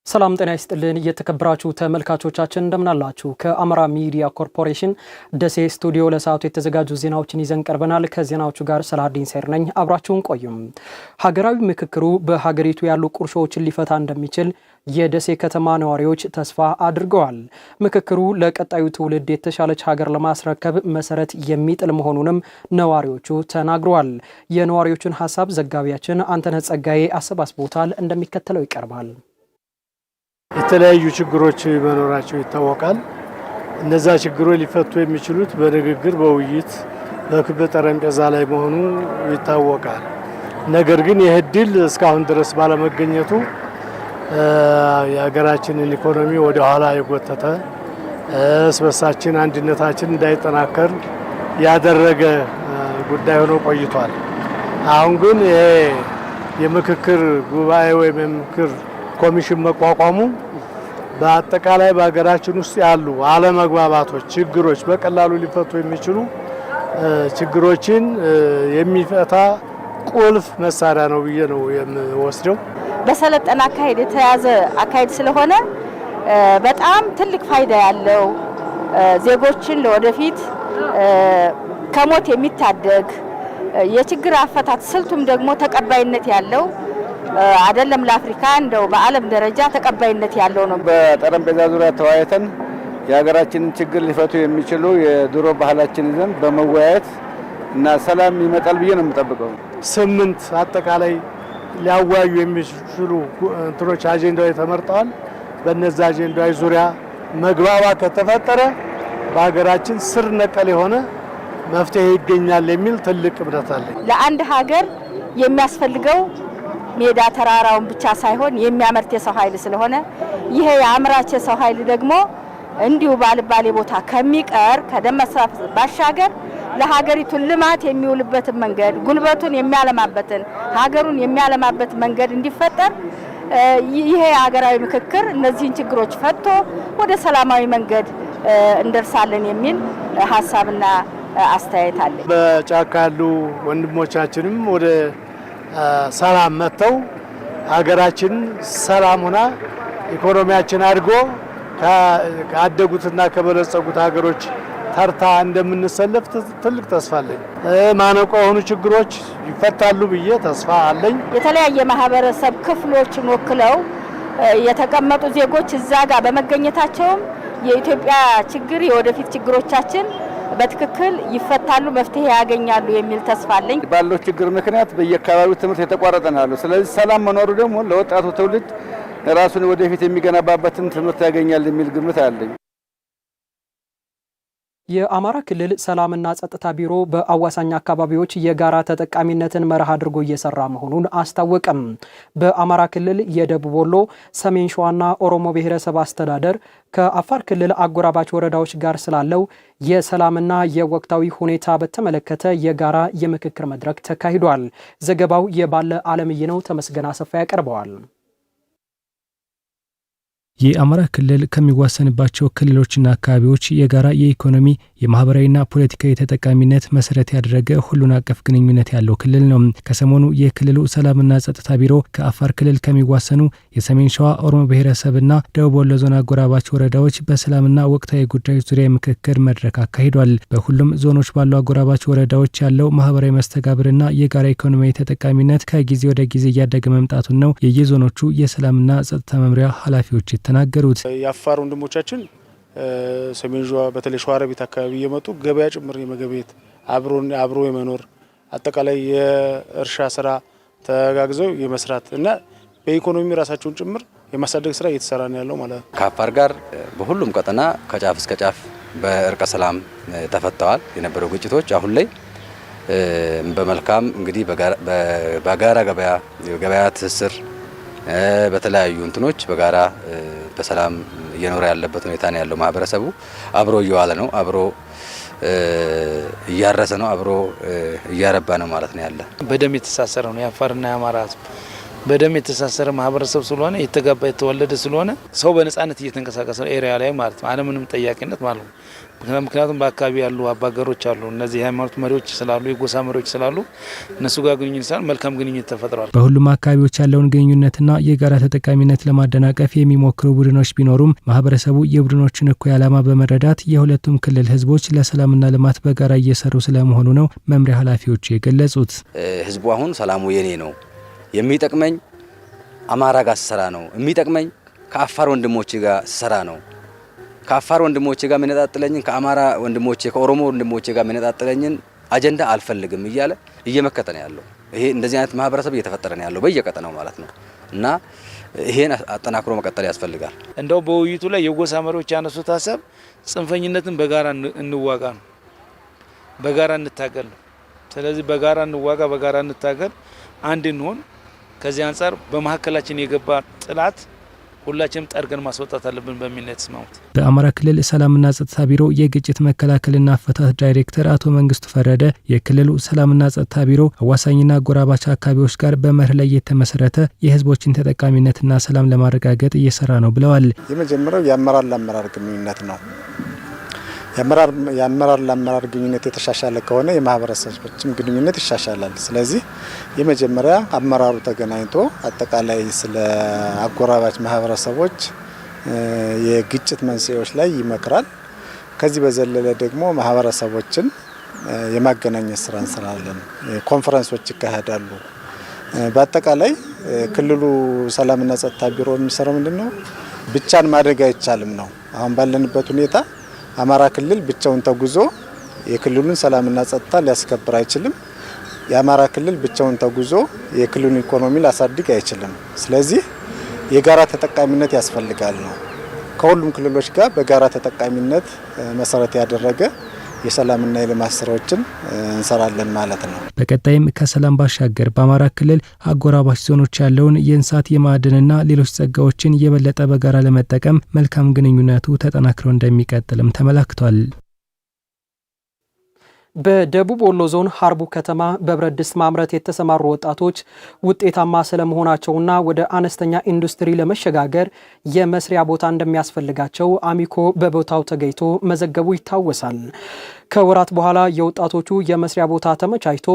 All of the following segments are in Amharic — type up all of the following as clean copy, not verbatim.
ሰላም ጤና ይስጥልን የተከበራችሁ ተመልካቾቻችን እንደምናላችሁ ከአማራ ሚዲያ ኮርፖሬሽን ደሴ ስቱዲዮ ለሰዓቱ የተዘጋጁ ዜናዎችን ይዘን ቀርበናል። ከዜናዎቹ ጋር ሰላዲን ሰይር ነኝ። አብራችሁን ቆዩም። ሀገራዊ ምክክሩ በሀገሪቱ ያሉ ቁርሾችን ሊፈታ እንደሚችል የደሴ ከተማ ነዋሪዎች ተስፋ አድርገዋል። ምክክሩ ለቀጣዩ ትውልድ የተሻለች ሀገር ለማስረከብ መሰረት የሚጥል መሆኑንም ነዋሪዎቹ ተናግረዋል። የነዋሪዎቹን ሀሳብ ዘጋቢያችን አንተነህ ጸጋዬ አሰባስቦታል፣ እንደሚከተለው ይቀርባል። የተለያዩ ችግሮች መኖራቸው ይታወቃል። እነዛ ችግሮች ሊፈቱ የሚችሉት በንግግር በውይይት በክብ ጠረጴዛ ላይ መሆኑ ይታወቃል። ነገር ግን ይህ እድል እስካሁን ድረስ ባለመገኘቱ የሀገራችንን ኢኮኖሚ ወደ ኋላ የጎተተ እስበሳችን አንድነታችን እንዳይጠናከር ያደረገ ጉዳይ ሆኖ ቆይቷል። አሁን ግን ይሄ የምክክር ጉባኤ ወይም የምክክር ኮሚሽን መቋቋሙ በአጠቃላይ በሀገራችን ውስጥ ያሉ አለመግባባቶች፣ ችግሮች በቀላሉ ሊፈቱ የሚችሉ ችግሮችን የሚፈታ ቁልፍ መሳሪያ ነው ብዬ ነው የምወስደው። በሰለጠነ አካሄድ የተያዘ አካሄድ ስለሆነ በጣም ትልቅ ፋይዳ ያለው ዜጎችን ለወደፊት ከሞት የሚታደግ የችግር አፈታት ስልቱም ደግሞ ተቀባይነት ያለው አይደለም ለአፍሪካ እንደው በዓለም ደረጃ ተቀባይነት ያለው ነው። በጠረጴዛ ዙሪያ ተወያይተን የሀገራችንን ችግር ሊፈቱ የሚችሉ የድሮ ባህላችንን ይዘን በመወያየት እና ሰላም ይመጣል ብዬ ነው የምጠብቀው። 8 አጠቃላይ ሊያወያዩ የሚችሉ እንትኖች አጀንዳዎች ተመርጠዋል። በእነዚህ አጀንዳዎች ዙሪያ መግባባት ከተፈጠረ በሀገራችን ስር ነቀል የሆነ መፍትሄ ይገኛል የሚል ትልቅ እምነት አለኝ። ለአንድ ሀገር የሚያስፈልገው ሜዳ ተራራውን ብቻ ሳይሆን የሚያመርት የሰው ኃይል ስለሆነ ይሄ የአምራች የሰው ኃይል ደግሞ እንዲሁ ባልባሌ ቦታ ከሚቀር ከደመሳፍ ባሻገር ለሀገሪቱ ልማት የሚውልበትን መንገድ ጉልበቱን የሚያለማበትን ሀገሩን የሚያለማበት መንገድ እንዲፈጠር ይሄ ሀገራዊ ምክክር እነዚህን ችግሮች ፈቶ ወደ ሰላማዊ መንገድ እንደርሳለን የሚል ሀሳብና አስተያየት አለ። በጫካ ያሉ ወንድሞቻችንም ወደ ሰላም መተው ሀገራችን ሰላም ሆና ኢኮኖሚያችን አድጎ ካደጉትና ከበለጸጉት ሀገሮች ተርታ እንደምንሰለፍ ትልቅ ተስፋ አለኝ። ማነቆ የሆኑ ችግሮች ይፈታሉ ብዬ ተስፋ አለኝ። የተለያየ ማህበረሰብ ክፍሎችን ወክለው የተቀመጡ ዜጎች እዛ ጋር በመገኘታቸውም የኢትዮጵያ ችግር የወደፊት ችግሮቻችን በትክክል ይፈታሉ፣ መፍትሄ ያገኛሉ የሚል ተስፋ አለኝ። ባለው ችግር ምክንያት በየአካባቢው ትምህርት የተቋረጠ ነው ያለው። ስለዚህ ሰላም መኖሩ ደግሞ ለወጣቱ ትውልድ ራሱን ወደፊት የሚገነባበትን ትምህርት ያገኛል የሚል ግምት አለኝ። የአማራ ክልል ሰላምና ጸጥታ ቢሮ በአዋሳኝ አካባቢዎች የጋራ ተጠቃሚነትን መርህ አድርጎ እየሰራ መሆኑን አስታወቀም። በአማራ ክልል የደቡብ ወሎ፣ ሰሜን ሸዋና ኦሮሞ ብሔረሰብ አስተዳደር ከአፋር ክልል አጎራባች ወረዳዎች ጋር ስላለው የሰላምና የወቅታዊ ሁኔታ በተመለከተ የጋራ የምክክር መድረክ ተካሂዷል። ዘገባው የባለ አለምይ ነው። ተመስገን አሰፋ ያቀርበዋል። የአማራ ክልል ከሚዋሰንባቸው ክልሎችና አካባቢዎች የጋራ የኢኮኖሚ የማህበራዊና ፖለቲካዊ ተጠቃሚነት መሰረት ያደረገ ሁሉን አቀፍ ግንኙነት ያለው ክልል ነው። ከሰሞኑ የክልሉ ሰላምና ጸጥታ ቢሮ ከአፋር ክልል ከሚዋሰኑ የሰሜን ሸዋ ኦሮሞ ብሔረሰብና ደቡብ ወሎ ዞን አጎራባች ወረዳዎች በሰላምና ወቅታዊ ጉዳዮች ዙሪያ ምክክር መድረክ አካሂዷል። በሁሉም ዞኖች ባሉ አጎራባች ወረዳዎች ያለው ማህበራዊ መስተጋብርና የጋራ ኢኮኖሚያዊ ተጠቃሚነት ከጊዜ ወደ ጊዜ እያደገ መምጣቱን ነው የየዞኖቹ የሰላምና ጸጥታ መምሪያ ኃላፊዎች ተናገሩት። የአፋር ወንድሞቻችን ሰሜን ሸዋ በተለይ ሸዋሮቢት አካባቢ የመጡ ገበያ ጭምር የመገበየት አብሮ የመኖር አጠቃላይ የእርሻ ስራ ተጋግዘው የመስራት እና በኢኮኖሚ ራሳቸውን ጭምር የማሳደግ ስራ እየተሰራ ነው ያለው ማለት ነው። ከአፋር ጋር በሁሉም ቀጠና ከጫፍ እስከ ጫፍ በእርቀ ሰላም ተፈተዋል የነበሩ ግጭቶች አሁን ላይ በመልካም እንግዲህ በጋራ ገበያ ትስስር በተለያዩ እንትኖች በጋራ በሰላም እየኖረ ያለበት ሁኔታ ነው ያለው። ማህበረሰቡ አብሮ እየዋለ ነው፣ አብሮ እያረሰ ነው፣ አብሮ እያረባ ነው ማለት ነው ያለ። በደም የተሳሰረ ነው የአፋርና የአማራ ህዝብ በደም የተሳሰረ ማህበረሰብ ስለሆነ የተጋባ የተወለደ ስለሆነ ሰው በነጻነት እየተንቀሳቀሰ ነው ኤሪያ ላይ ማለት ነው አለምንም ጠያቂነት ማለት ነው። ምክንያቱም በአካባቢ ያሉ አባገሮች አሉ፣ እነዚህ የሃይማኖት መሪዎች ስላሉ የጎሳ መሪዎች ስላሉ እነሱ ጋር ግንኙነት ሳይሆን መልካም ግንኙነት ተፈጥሯል። በሁሉም አካባቢዎች ያለውን ግንኙነትና የጋራ ተጠቃሚነት ለማደናቀፍ የሚሞክሩ ቡድኖች ቢኖሩም ማህበረሰቡ የቡድኖችን እኩይ ዓላማ በመረዳት የሁለቱም ክልል ህዝቦች ለሰላምና ልማት በጋራ እየሰሩ ስለመሆኑ ነው መምሪያ ኃላፊዎቹ የገለጹት። ህዝቡ አሁን ሰላሙ የኔ ነው፣ የሚጠቅመኝ አማራ ጋር ስሰራ ነው፣ የሚጠቅመኝ ከአፋር ወንድሞቼ ጋር ስሰራ ነው፣ ከአፋር ወንድሞቼ ጋር መነጣጥለኝን ከአማራ ወንድሞቼ ከኦሮሞ ወንድሞቼ ጋር መነጣጥለኝን አጀንዳ አልፈልግም እያለ እየመከተ ነው ያለው። ይሄ እንደዚህ አይነት ማህበረሰብ እየተፈጠረ ነው ያለው በየቀጠናው ማለት ነው። እና ይሄን አጠናክሮ መቀጠል ያስፈልጋል። እንደው በውይይቱ ላይ የጎሳ መሪዎች ያነሱት ሀሳብ ጽንፈኝነትን በጋራ እንዋጋ ነው፣ በጋራ እንታገል ነው። ስለዚህ በጋራ እንዋጋ፣ በጋራ እንታገል፣ አንድ እንሆን። ከዚህ አንጻር በመሀከላችን የገባ ጥላት ሁላችንም ጠርገን ማስወጣት አለብን በሚል ነው የተስማሙት። በአማራ ክልል ሰላምና ጸጥታ ቢሮ የግጭት መከላከልና አፈታት ዳይሬክተር አቶ መንግስቱ ፈረደ የክልሉ ሰላምና ጸጥታ ቢሮ አዋሳኝና ጎራባች አካባቢዎች ጋር በመርህ ላይ የተመሰረተ የህዝቦችን ተጠቃሚነትና ሰላም ለማረጋገጥ እየሰራ ነው ብለዋል። የመጀመሪያው የአመራር ለአመራር ግንኙነት ነው። የአመራር ለአመራር ግንኙነት የተሻሻለ ከሆነ የማህበረሰቦችም ግንኙነት ይሻሻላል። ስለዚህ የመጀመሪያ አመራሩ ተገናኝቶ አጠቃላይ ስለ አጎራባች ማህበረሰቦች የግጭት መንስኤዎች ላይ ይመክራል። ከዚህ በዘለለ ደግሞ ማህበረሰቦችን የማገናኘት ስራ እንሰራለን። ኮንፈረንሶች ይካሄዳሉ። በአጠቃላይ ክልሉ ሰላምና ጸጥታ ቢሮ የሚሰራው ምንድነው? ብቻን ማድረግ አይቻልም ነው። አሁን ባለንበት ሁኔታ አማራ ክልል ብቻውን ተጉዞ የክልሉን ሰላምና ጸጥታ ሊያስከብር አይችልም። የአማራ ክልል ብቻውን ተጉዞ የክልሉን ኢኮኖሚ ሊያሳድግ አይችልም። ስለዚህ የጋራ ተጠቃሚነት ያስፈልጋል ነው። ከሁሉም ክልሎች ጋር በጋራ ተጠቃሚነት መሰረት ያደረገ የሰላምና የልማት ስራዎችን እንሰራለን ማለት ነው። በቀጣይም ከሰላም ባሻገር በአማራ ክልል አጎራባች ዞኖች ያለውን የእንስሳት የማዕድንና ሌሎች ጸጋዎችን የበለጠ በጋራ ለመጠቀም መልካም ግንኙነቱ ተጠናክሮ እንደሚቀጥልም ተመላክቷል። በደቡብ ወሎ ዞን ሀርቡ ከተማ በብረት ድስት ማምረት የተሰማሩ ወጣቶች ውጤታማ ስለመሆናቸውና ወደ አነስተኛ ኢንዱስትሪ ለመሸጋገር የመስሪያ ቦታ እንደሚያስፈልጋቸው አሚኮ በቦታው ተገኝቶ መዘገቡ ይታወሳል። ከወራት በኋላ የወጣቶቹ የመስሪያ ቦታ ተመቻችቶ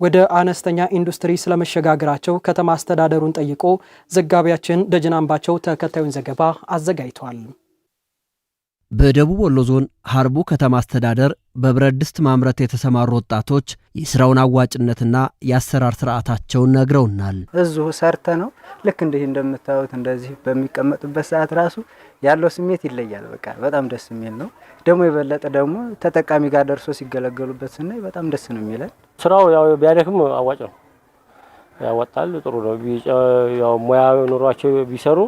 ወደ አነስተኛ ኢንዱስትሪ ስለመሸጋገራቸው ከተማ አስተዳደሩን ጠይቆ ዘጋቢያችን ደጀናምባቸው ተከታዩን ዘገባ አዘጋጅቷል። በደቡብ ወሎ ዞን ሀርቡ ከተማ አስተዳደር በብረት ድስት ማምረት የተሰማሩ ወጣቶች የስራውን አዋጭነትና የአሰራር ስርዓታቸውን ነግረውናል። እዚሁ ሰርተ ነው ልክ እንዲህ እንደምታዩት እንደዚህ በሚቀመጡበት ሰዓት ራሱ ያለው ስሜት ይለያል። በቃ በጣም ደስ የሚል ነው። ደግሞ የበለጠ ደግሞ ተጠቃሚ ጋር ደርሶ ሲገለገሉበት ስናይ በጣም ደስ ነው የሚለን። ስራው ያው ቢያደክም አዋጭ ነው፣ ያወጣል፣ ጥሩ ነው። ያው ሙያ ኑሯቸው ቢሰሩ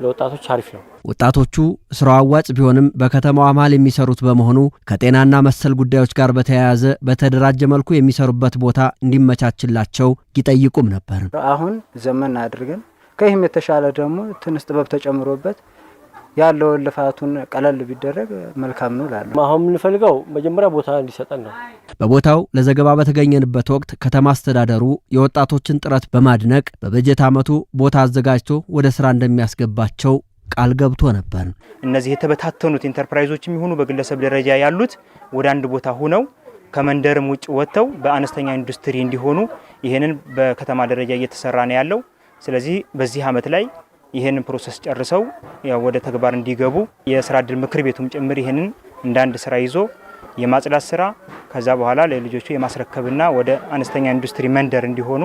ለወጣቶች አሪፍ ነው። ወጣቶቹ ስራው አዋጭ ቢሆንም በከተማዋ መሃል የሚሰሩት በመሆኑ ከጤናና መሰል ጉዳዮች ጋር በተያያዘ በተደራጀ መልኩ የሚሰሩበት ቦታ እንዲመቻችላቸው ይጠይቁም ነበር። አሁን ዘመን አድርገን ከይህም የተሻለ ደግሞ ትንሽ ጥበብ ተጨምሮበት ያለውን ልፋቱን ቀለል ቢደረግ መልካም ነው ላለ አሁን የምንፈልገው መጀመሪያ ቦታ እንዲሰጠን ነው። በቦታው ለዘገባ በተገኘንበት ወቅት ከተማ አስተዳደሩ የወጣቶችን ጥረት በማድነቅ በበጀት ዓመቱ ቦታ አዘጋጅቶ ወደ ስራ እንደሚያስገባቸው ቃል ገብቶ ነበር። እነዚህ የተበታተኑት ኢንተርፕራይዞች የሚሆኑ በግለሰብ ደረጃ ያሉት ወደ አንድ ቦታ ሆነው ከመንደርም ውጭ ወጥተው በአነስተኛ ኢንዱስትሪ እንዲሆኑ ይሄንን በከተማ ደረጃ እየተሰራ ነው ያለው። ስለዚህ በዚህ ዓመት ላይ ይሄንን ፕሮሰስ ጨርሰው ያው ወደ ተግባር እንዲገቡ የስራ ዕድል ምክር ቤቱም ጭምር ይሄንን እንደ አንድ ስራ ይዞ የማጽዳት ስራ ከዛ በኋላ ለልጆቹ የማስረከብና ወደ አነስተኛ ኢንዱስትሪ መንደር እንዲሆኑ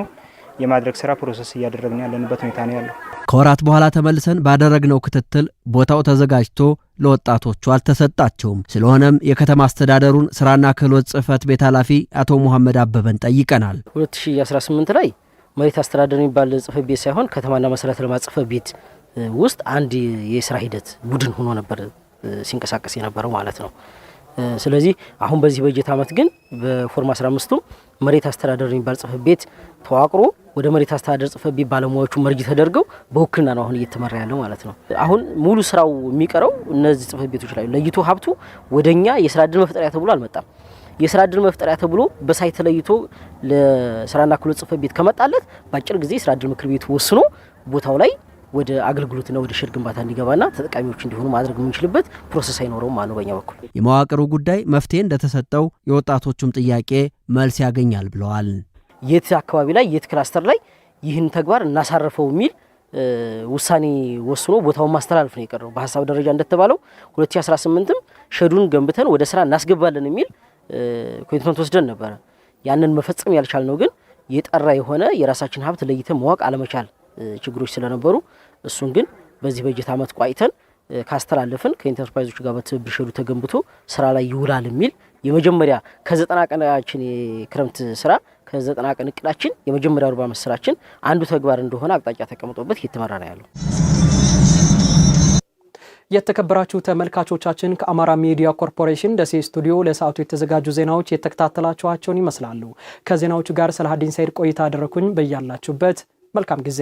የማድረግ ስራ ፕሮሰስ እያደረግን ያለንበት ሁኔታ ነው ያለው። ከወራት በኋላ ተመልሰን ባደረግነው ክትትል ቦታው ተዘጋጅቶ ለወጣቶቹ አልተሰጣቸውም። ስለሆነም የከተማ አስተዳደሩን ስራና ክህሎት ጽህፈት ቤት ኃላፊ አቶ መሐመድ አበበን ጠይቀናል። 2018 ላይ መሬት አስተዳደር የሚባል ጽህፈት ቤት ሳይሆን ከተማና መሰረተ ልማት ጽህፈት ቤት ውስጥ አንድ የስራ ሂደት ቡድን ሆኖ ነበር ሲንቀሳቀስ የነበረው ማለት ነው። ስለዚህ አሁን በዚህ በጀት ዓመት ግን በፎርም 15ቱ መሬት አስተዳደር የሚባል ጽህፈት ቤት ተዋቅሮ ወደ መሬት አስተዳደር ጽሕፈት ቤት ባለሙያዎቹ መርጅ ተደርገው በውክልና ነው አሁን እየተመራ ያለው ማለት ነው። አሁን ሙሉ ስራው የሚቀረው እነዚህ ጽሕፈት ቤቶች ላይ ለይቶ ሀብቱ ወደኛ የስራ ዕድል መፍጠሪያ ተብሎ አልመጣም። የስራ ዕድል መፍጠሪያ ተብሎ በሳይት ለይቶ ለስራና ክህሎት ጽሕፈት ቤት ከመጣለት በአጭር ጊዜ ስራ ዕድል ምክር ቤቱ ወስኖ ቦታው ላይ ወደ አገልግሎትና ወደ ሼድ ግንባታ እንዲገባና ተጠቃሚዎች እንዲሆኑ ማድረግ የምንችልበት ፕሮሰስ አይኖረውም ማለት ነው። በእኛ በኩል የመዋቅሩ ጉዳይ መፍትሄ እንደተሰጠው የወጣቶቹም ጥያቄ መልስ ያገኛል ብለዋል። የት አካባቢ ላይ የት ክላስተር ላይ ይህን ተግባር እናሳርፈው የሚል ውሳኔ ወስኖ ቦታውን ማስተላለፍ ነው የቀረው። በሀሳብ ደረጃ እንደተባለው 2018ም ሼዱን ገንብተን ወደ ስራ እናስገባለን የሚል ኮሚትመንት ወስደን ነበር። ያንን መፈጸም ያልቻልነው ግን የጠራ የሆነ የራሳችን ሀብት ለይተን ማወቅ አለመቻል ችግሮች ስለነበሩ እሱን ግን በዚህ በጀት ዓመት ቋይተን ካስተላለፍን ከኢንተርፕራይዞች ጋር በትብብር ሼዱ ተገንብቶ ስራ ላይ ይውላል የሚል የመጀመሪያ ከ90 ቀናችን የክረምት ስራ ከ90 ቀን እቅዳችን የመጀመሪያ 40 ዓመት ስራችን አንዱ ተግባር እንደሆነ አቅጣጫ ተቀምጦበት እየተመራ ነው ያለው። የተከበራችሁ ተመልካቾቻችን ከአማራ ሚዲያ ኮርፖሬሽን ደሴ ስቱዲዮ ለሰዓቱ የተዘጋጁ ዜናዎች የተከታተላችኋቸውን ይመስላሉ። ከዜናዎቹ ጋር ሰላሀዲን ሰይድ ቆይታ አደረኩኝ። በያላችሁበት መልካም ጊዜ